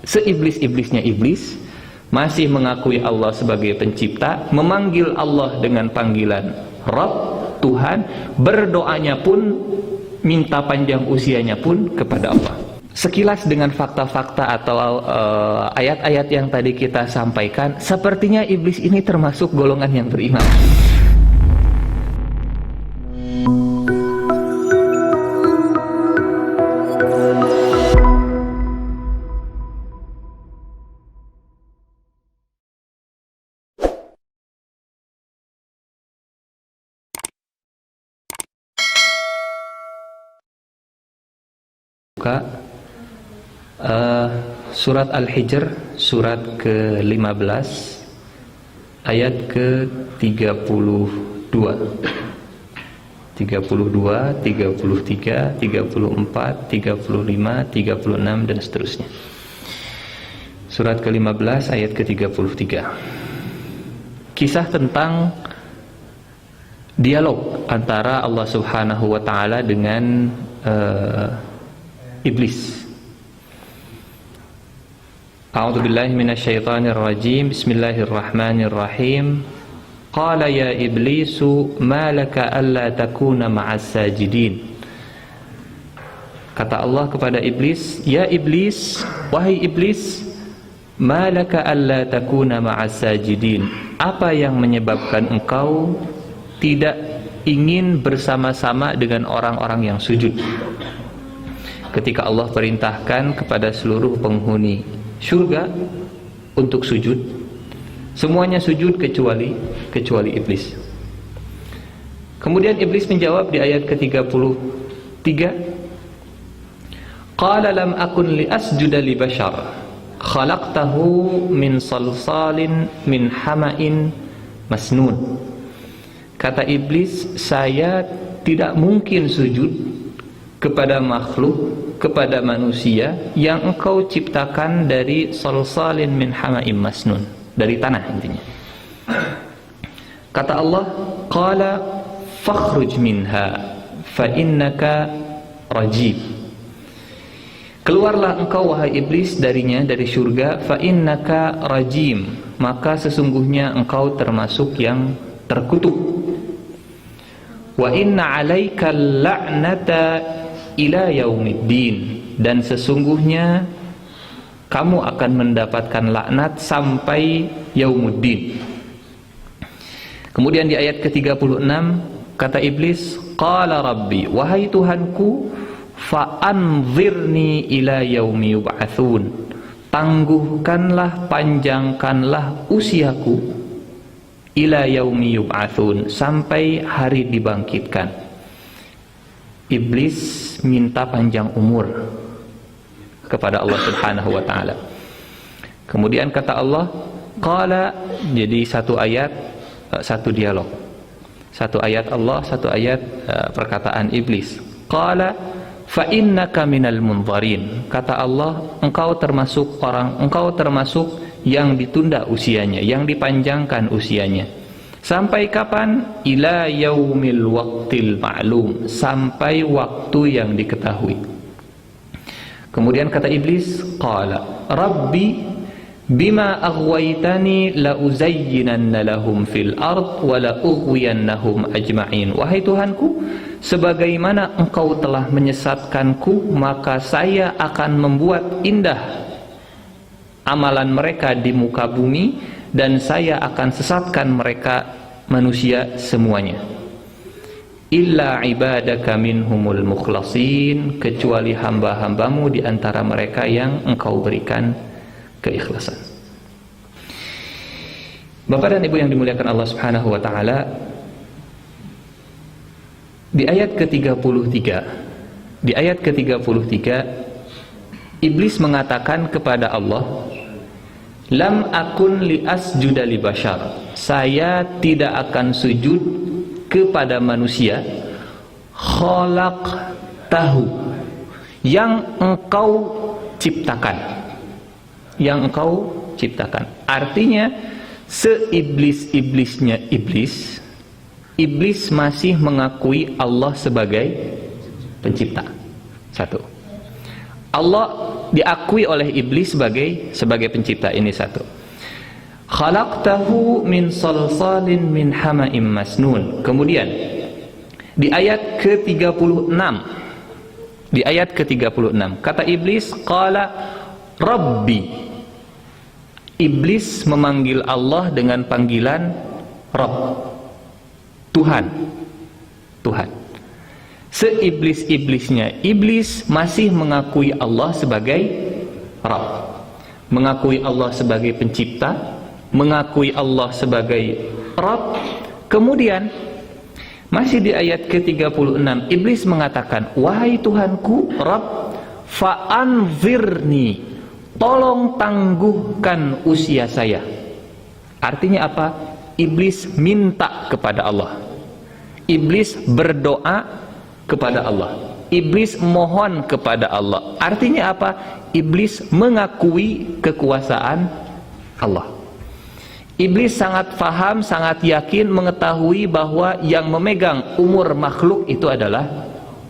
seiblis-iblisnya iblis, masih mengakui Allah sebagai pencipta, memanggil Allah dengan panggilan Rabb, Tuhan, berdoanya pun, minta panjang usianya pun kepada Allah. Sekilas dengan fakta-fakta atau ayat-ayat yang tadi kita sampaikan, sepertinya iblis ini termasuk golongan yang beriman. Surat Al-Hijr, surat ke-15, ayat ke-32, 32, 33, 34, 35, 36 dan seterusnya. Surat ke-15 ayat ke-33. Kisah tentang dialog antara Allah Subhanahu wa taala dengan iblis. A'udzu billahi minasyaitonir rajim. Bismillahirrahmanirrahim. Qala ya iblisu ma laka alla takuna ma'as sajidin. Kata Allah kepada iblis, ya iblis, wahai iblis, ma laka alla takuna ma'as sajidin. Apa yang menyebabkan engkau tidak ingin bersama-sama dengan orang-orang yang sujud? Ketika Allah perintahkan kepada seluruh penghuni surga untuk sujud, semuanya sujud kecuali iblis. Kemudian iblis menjawab di ayat ke-33, qala lam akun li asjuda li bashar khalaqtahu min salsalin min hama'in masnun. Kata iblis, saya tidak mungkin sujud kepada makhluk, kepada manusia yang engkau ciptakan dari salsalin min hama'im masnun, dari tanah intinya. Kata Allah, qala fakhruj minha fa innaka rajim. Keluarlah engkau wahai iblis darinya, dari surga, fa innaka rajim, maka sesungguhnya engkau termasuk yang terkutuk. Wa inna 'alaika la'nata ila yaumiddin, dan sesungguhnya kamu akan mendapatkan laknat sampai yaumuddin. Kemudian di ayat ke-36 kata iblis, qala rabbi, wahai Tuhanku, fa'anzirni ila yaumi yub'atsun, tangguhkanlah, panjangkanlah usiaku, ila yaumi yub'atsun, sampai hari dibangkitkan. Iblis minta panjang umur kepada Allah Subhanahu wa taala. Kemudian kata Allah, qala, jadi satu ayat, satu dialog. Satu ayat Allah, satu ayat perkataan iblis. Qala fa innaka minal munzarin. Kata Allah, engkau termasuk yang ditunda usianya, yang dipanjangkan usianya. Sampai kapan? Ila yaumil waqtil ma'lum, sampai waktu yang diketahui. Kemudian kata iblis, qala rabbi bima aghwaytani la uzayyinanna lahum fil ard wa la ughwiyannahum ajma'in. Wahai Tuhanku, sebagaimana engkau telah menyesatkanku, maka saya akan membuat indah amalan mereka di muka bumi, dan saya akan sesatkan mereka manusia semuanya. Illa ibadaka minhumul mukhlasin, kecuali hamba-hambamu di antara mereka yang engkau berikan keikhlasan. Bapak dan Ibu yang dimuliakan Allah Subhanahu wa taala, di ayat ke-33 iblis mengatakan kepada Allah, lam akun li asjuda li bashar, saya tidak akan sujud kepada manusia, khalaqtahu, yang engkau ciptakan, artinya seiblis-iblisnya iblis masih mengakui Allah sebagai pencipta. Satu, Allah diakui oleh iblis sebagai pencipta. Ini satu. Khalaqtahu min salsalin min hama'im masnun. Kemudian di ayat ke-36, kata iblis, qala rabbi. Iblis memanggil Allah dengan panggilan Rabb, Tuhan. Seiblis-iblisnya iblis masih mengakui Allah sebagai Rabb, mengakui Allah sebagai pencipta, mengakui Allah sebagai Rabb. Kemudian masih di ayat ke-36 iblis mengatakan, wahai Tuhanku Rabb, fa'anzirni, tolong tangguhkan usia saya. Artinya apa? Iblis minta kepada Allah, iblis berdoa kepada Allah, iblis mohon kepada Allah. Artinya apa? Iblis mengakui kekuasaan Allah. Iblis sangat faham, sangat yakin, mengetahui bahwa yang memegang umur makhluk itu adalah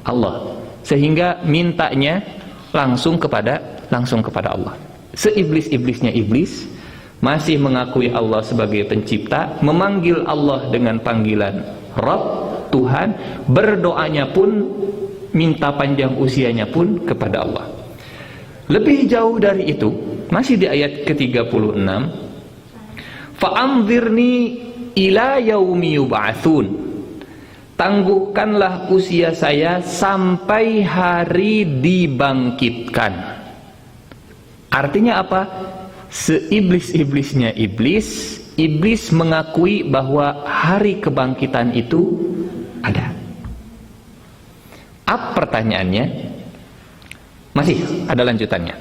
Allah, sehingga mintanya langsung kepada Allah. Seiblis-iblisnya iblis masih mengakui Allah sebagai pencipta, memanggil Allah dengan panggilan Rabb, Tuhan, berdoanya pun, minta panjang usianya pun kepada Allah. Lebih jauh dari itu, masih di ayat ke-36, fa'anzirni ila yaumi yub'atsun, tangguhkanlah usia saya sampai hari dibangkitkan. Artinya apa? Seiblis-iblisnya iblis mengakui bahwa hari kebangkitan itu ada. Apa pertanyaannya? Masih ada lanjutannya.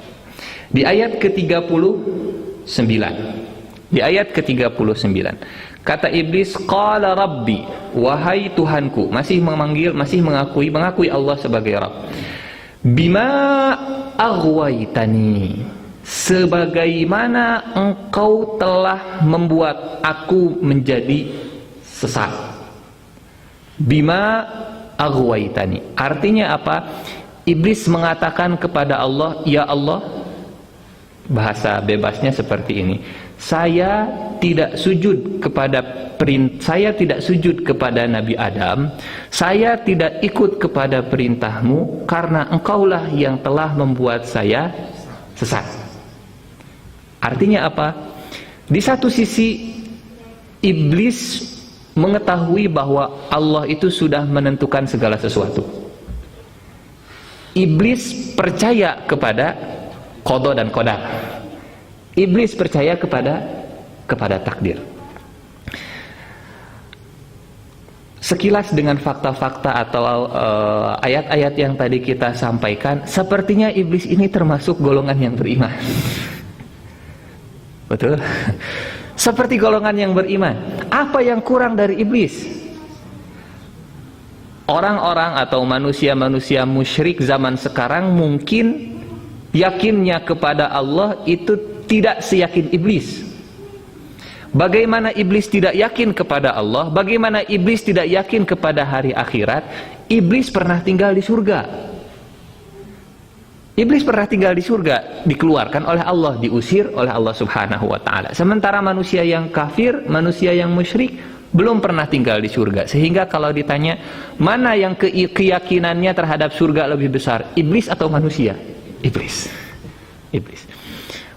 Di ayat ke-39. Di ayat ke-39. Kata iblis, qala rabbi, wahai Tuhanku, masih mengakui Allah sebagai Rabb. Bima aghwaytani, sebagaimana engkau telah membuat aku menjadi sesat. Bima aghwaytani, artinya apa? Iblis mengatakan kepada Allah, ya Allah, bahasa bebasnya seperti ini, saya tidak sujud kepada Nabi Adam, saya tidak ikut kepada perintahmu karena engkaulah yang telah membuat saya sesat. Artinya apa? Di satu sisi iblis mengetahui bahwa Allah itu sudah menentukan segala sesuatu. Iblis percaya kepada qada dan qadar. Iblis percaya kepada takdir. Sekilas dengan fakta-fakta atau ayat-ayat yang tadi kita sampaikan, sepertinya iblis ini termasuk golongan yang beriman. Betul? Seperti golongan yang beriman. Apa yang kurang dari iblis? Orang-orang atau manusia-manusia musyrik zaman sekarang mungkin yakinnya kepada Allah itu tidak seyakin iblis. Bagaimana iblis tidak yakin kepada Allah? Bagaimana iblis tidak yakin kepada hari akhirat? Iblis pernah tinggal di surga. Iblis pernah tinggal di surga, dikeluarkan oleh Allah, diusir oleh Allah Subhanahu wa taala. Sementara manusia yang kafir, manusia yang musyrik belum pernah tinggal di surga. Sehingga kalau ditanya mana yang keyakinannya terhadap surga lebih besar, iblis atau manusia? Iblis.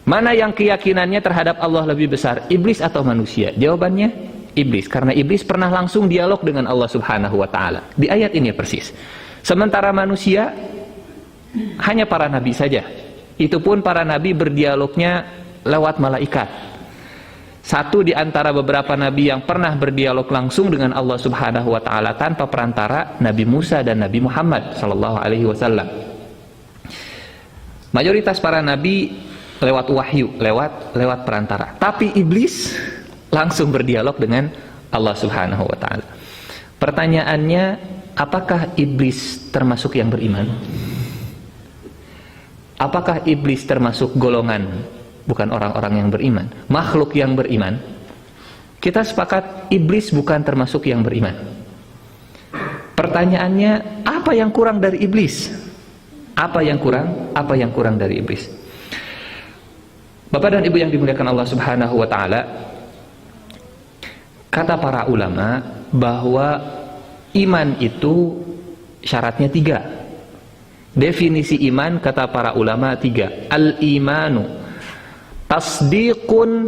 Mana yang keyakinannya terhadap Allah lebih besar, iblis atau manusia? Jawabannya iblis, karena iblis pernah langsung dialog dengan Allah Subhanahu wa taala. Di ayat ini persis. Sementara manusia hanya para nabi saja. Itu pun para nabi berdialognya lewat malaikat. Satu di antara beberapa nabi yang pernah berdialog langsung dengan Allah Subhanahu wa taala tanpa perantara, Nabi Musa dan Nabi Muhammad sallallahu alaihi wasallam. Mayoritas para nabi lewat wahyu, lewat perantara. Tapi iblis langsung berdialog dengan Allah Subhanahu wa taala. Pertanyaannya, apakah iblis termasuk yang beriman? Apakah iblis termasuk golongan, bukan orang-orang yang beriman, makhluk yang beriman? Kita sepakat iblis bukan termasuk yang beriman. Pertanyaannya, apa yang kurang dari iblis? Apa yang kurang? Apa yang kurang dari iblis? Bapak dan Ibu yang dimuliakan Allah Subhanahu wa taala, kata para ulama bahwa iman itu syaratnya 3. Definisi iman kata para ulama 3. Al-imanu tasdiqun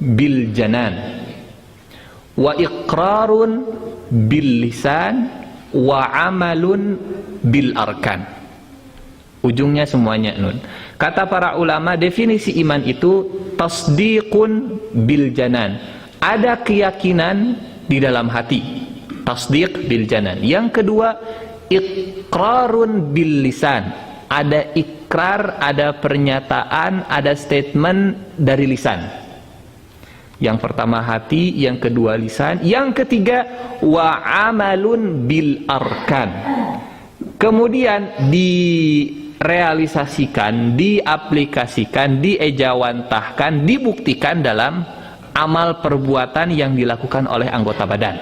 bil janan, wa iqrarun bil lisan, wa amalun bil arkan. Ujungnya semuanya nun. Kata para ulama, definisi iman itu tasdiqun bil janan. Ada keyakinan di dalam hati. Tasdiq bil janan. Yang kedua, iqrarun bil lisan. Ada ikrar, ada pernyataan, ada statement dari lisan. Yang pertama hati, yang kedua lisan, yang ketiga wa amalun bil arkan. Kemudian direalisasikan, diaplikasikan, diejawantahkan, dibuktikan dalam amal perbuatan yang dilakukan oleh anggota badan.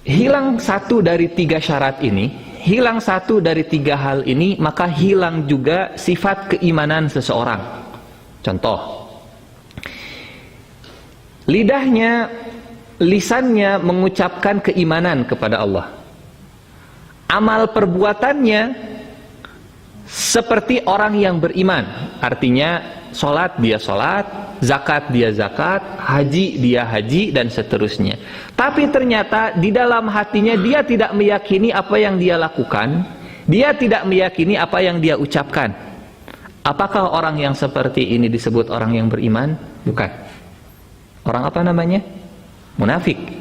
Hilang satu dari 3 syarat ini, hilang satu dari 3 hal ini, maka hilang juga sifat keimanan seseorang. Contoh, lidahnya, lisannya mengucapkan keimanan kepada Allah. Amal perbuatannya seperti orang yang beriman. Artinya sholat dia sholat, zakat dia zakat, haji dia haji, dan seterusnya. Tapi ternyata di dalam hatinya dia tidak meyakini apa yang dia lakukan, dia tidak meyakini apa yang dia ucapkan. Apakah orang yang seperti ini disebut orang yang beriman? Bukan. Orang apa namanya? Munafik.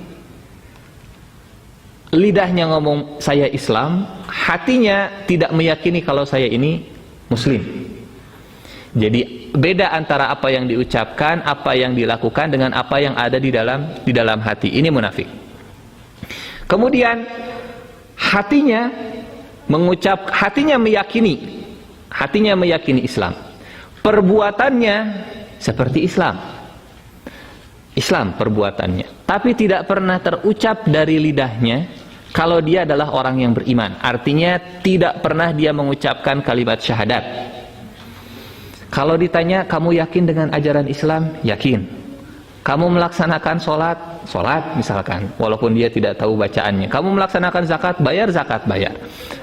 Lidahnya ngomong saya Islam, hatinya tidak meyakini kalau saya ini Muslim. Jadi beda antara apa yang diucapkan, apa yang dilakukan dengan apa yang ada di dalam hati. Ini munafik. Kemudian hatinya meyakini Islam. Perbuatannya seperti Islam perbuatannya, tapi tidak pernah terucap dari lidahnya kalau dia adalah orang yang beriman. Artinya tidak pernah dia mengucapkan kalimat syahadat. Kalau ditanya, kamu yakin dengan ajaran Islam? Yakin. Kamu melaksanakan sholat misalkan, walaupun dia tidak tahu bacaannya. Kamu melaksanakan zakat? Bayar zakat, bayar.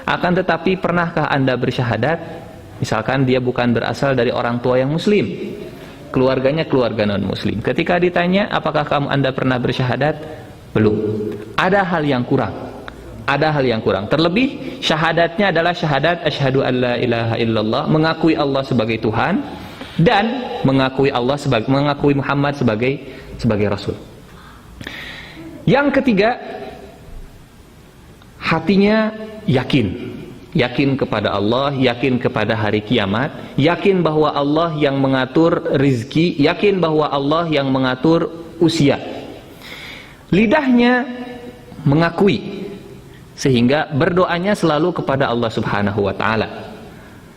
Akan tetapi pernahkah Anda bersyahadat? Misalkan dia bukan berasal dari orang tua yang muslim, keluarganya keluarga non-muslim. Ketika ditanya, apakah Anda pernah bersyahadat? Belum. Ada hal yang kurang. Terlebih syahadatnya adalah syahadat asyhadu an la ilaha illallah, mengakui Allah sebagai Tuhan dan mengakui Muhammad sebagai Rasul. Yang ketiga, hatinya yakin kepada Allah, yakin kepada hari kiamat, yakin bahwa Allah yang mengatur rizki, yakin bahwa Allah yang mengatur usia. Lidahnya mengakui, sehingga berdoanya selalu kepada Allah Subhanahu wa ta'ala.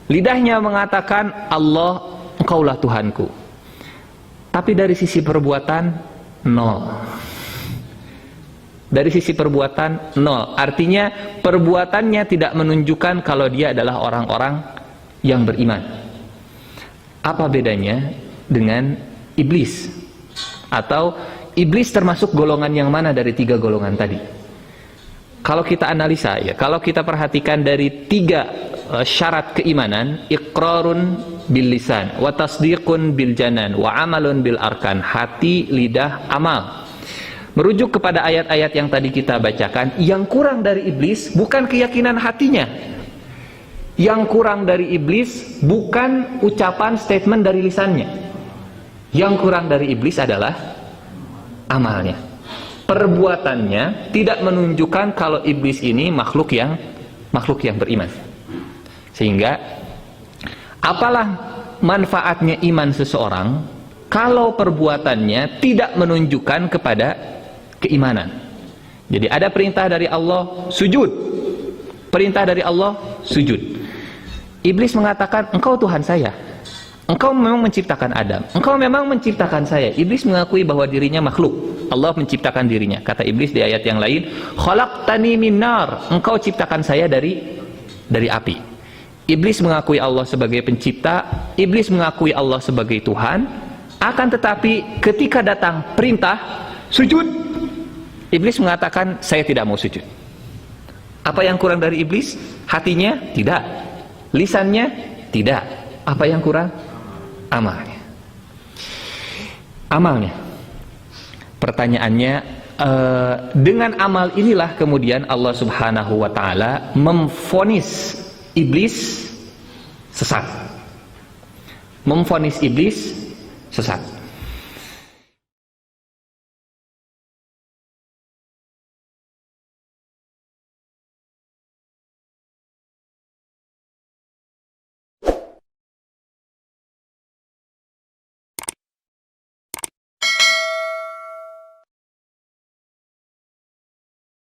Lidahnya mengatakan, Allah, Engkaulah Tuhanku. Tapi dari sisi perbuatan, nol. Dari sisi perbuatan, nol. Artinya perbuatannya tidak menunjukkan kalau dia adalah orang-orang yang beriman. Apa bedanya dengan iblis? Atau iblis termasuk golongan yang mana dari 3 golongan tadi? Kalau kita analisa, kalau kita perhatikan dari 3 syarat keimanan, iqrarun bil lisan, wa tasdiqun bil janan, wa amalun bil arkan. Hati, lidah, amal. Merujuk kepada ayat-ayat yang tadi kita bacakan, yang kurang dari iblis bukan keyakinan hatinya. Yang kurang dari iblis bukan ucapan statement dari lisannya. Yang kurang dari iblis adalah amalnya. Perbuatannya tidak menunjukkan kalau iblis ini makhluk yang beriman. Sehingga apalah manfaatnya iman seseorang kalau perbuatannya tidak menunjukkan kepada keimanan. Jadi ada perintah dari Allah, sujud. Perintah dari Allah, sujud. Iblis mengatakan, engkau Tuhan saya. Engkau memang menciptakan Adam. Engkau memang menciptakan saya. Iblis mengakui bahwa dirinya makhluk. Allah menciptakan dirinya. Kata iblis di ayat yang lain, khalaqtani min nar, engkau ciptakan saya dari api. Iblis mengakui Allah sebagai pencipta, iblis mengakui Allah sebagai Tuhan, akan tetapi ketika datang perintah sujud, iblis mengatakan saya tidak mau sujud. Apa yang kurang dari iblis? Hatinya? Tidak. Lisannya? Tidak. Apa yang kurang? Amalnya. Amalnya. Pertanyaannya, dengan amal inilah kemudian Allah Subhanahu wa taala memvonis iblis sesat. Memvonis iblis sesat.